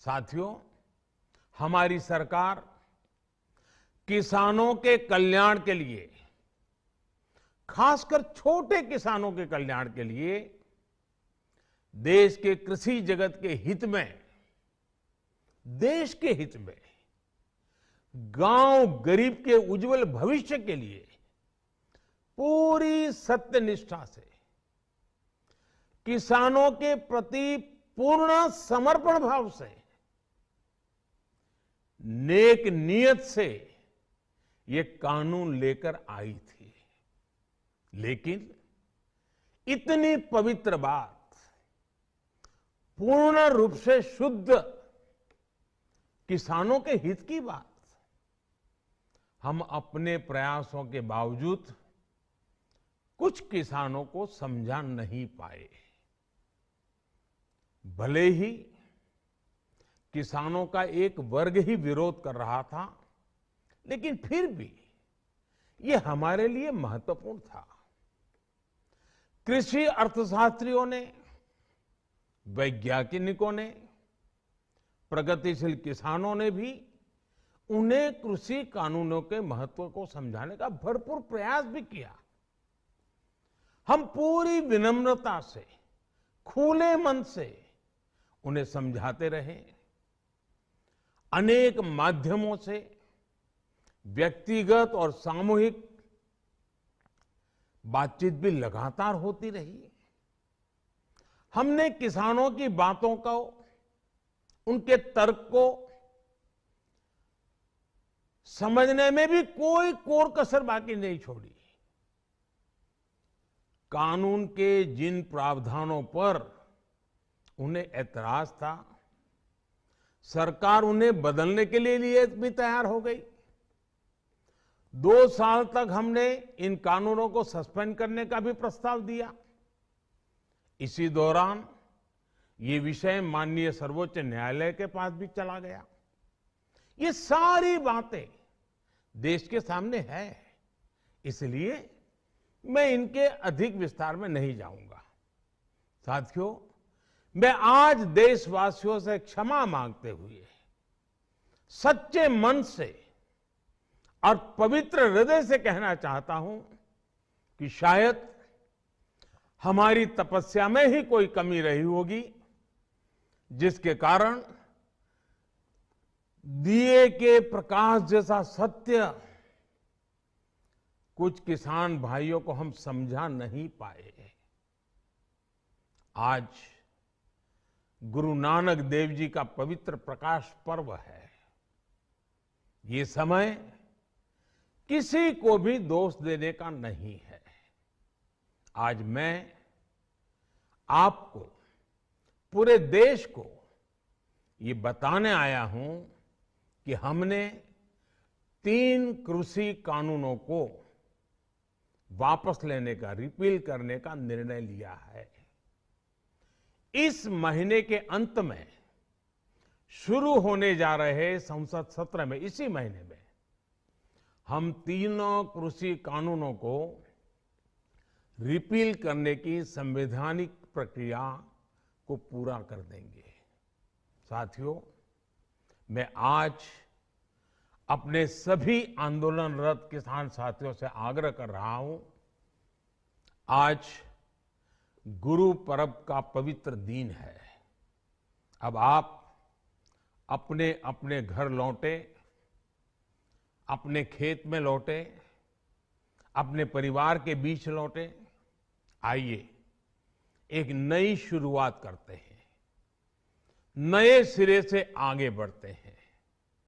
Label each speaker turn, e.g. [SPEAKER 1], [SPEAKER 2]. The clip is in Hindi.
[SPEAKER 1] साथियों, हमारी सरकार किसानों के कल्याण के लिए, खासकर छोटे किसानों के कल्याण के लिए देश के कृषि जगत के हित में, देश के हित में, गांव गरीब के उज्जवल भविष्य के लिए पूरी सत्यनिष्ठा से, किसानों के प्रति पूर्ण समर्पण भाव से, नेक नियत से ये कानून लेकर आई थी। लेकिन इतनी पवित्र बात, पूर्ण रूप से शुद्ध किसानों के हित की बात, हम अपने प्रयासों के बावजूद कुछ किसानों को समझा नहीं पाए। भले ही किसानों का एक वर्ग ही विरोध कर रहा था, लेकिन फिर भी ये हमारे लिए महत्वपूर्ण था। कृषि अर्थशास्त्रियों ने, वैज्ञानिकों ने, प्रगतिशील किसानों ने भी उन्हें कृषि कानूनों के महत्व को समझाने का भरपूर प्रयास भी किया। हम पूरी विनम्रता से, खुले मन से उन्हें समझाते रहे। अनेक माध्यमों से व्यक्तिगत और सामूहिक बातचीत भी लगातार होती रही। हमने किसानों की बातों को, उनके तर्क को समझने में भी कोई कोर कसर बाकी नहीं छोड़ी। कानून के जिन प्रावधानों पर उन्हें ऐतराज था, सरकार उन्हें बदलने के लिए भी तैयार हो गई। 2 साल तक हमने इन कानूनों को सस्पेंड करने का भी प्रस्ताव दिया। इसी दौरान ये विषय माननीय सर्वोच्च न्यायालय के पास भी चला गया। ये सारी बातें देश के सामने है, इसलिए मैं इनके अधिक विस्तार में नहीं जाऊंगा। साथियों, मैं आज देशवासियों से क्षमा मांगते हुए सच्चे मन से और पवित्र हृदय से कहना चाहता हूं कि शायद हमारी तपस्या में ही कोई कमी रही होगी, जिसके कारण दिए के प्रकाश जैसा सत्य कुछ किसान भाइयों को हम समझा नहीं पाए। आज गुरु नानक देव जी का पवित्र प्रकाश पर्व है। ये समय किसी को भी दोष देने का नहीं है। आज मैं आपको, पूरे देश को ये बताने आया हूं कि हमने 3 कृषि कानूनों को वापस लेने का, रिपील करने का निर्णय लिया है। इस महीने के अंत में शुरू होने जा रहे संसद सत्र में, इसी महीने में, हम 3 कृषि कानूनों को रिपील करने की संवैधानिक प्रक्रिया को पूरा कर देंगे। साथियों, मैं आज अपने सभी आंदोलनरत किसान साथियों से आग्रह कर रहा हूं, आज गुरु पर्व का पवित्र दिन है। अब आप अपने अपने घर लौटे, अपने खेत में लौटे, अपने परिवार के बीच लौटे। आइए एक नई शुरुआत करते हैं, नए सिरे से आगे बढ़ते हैं।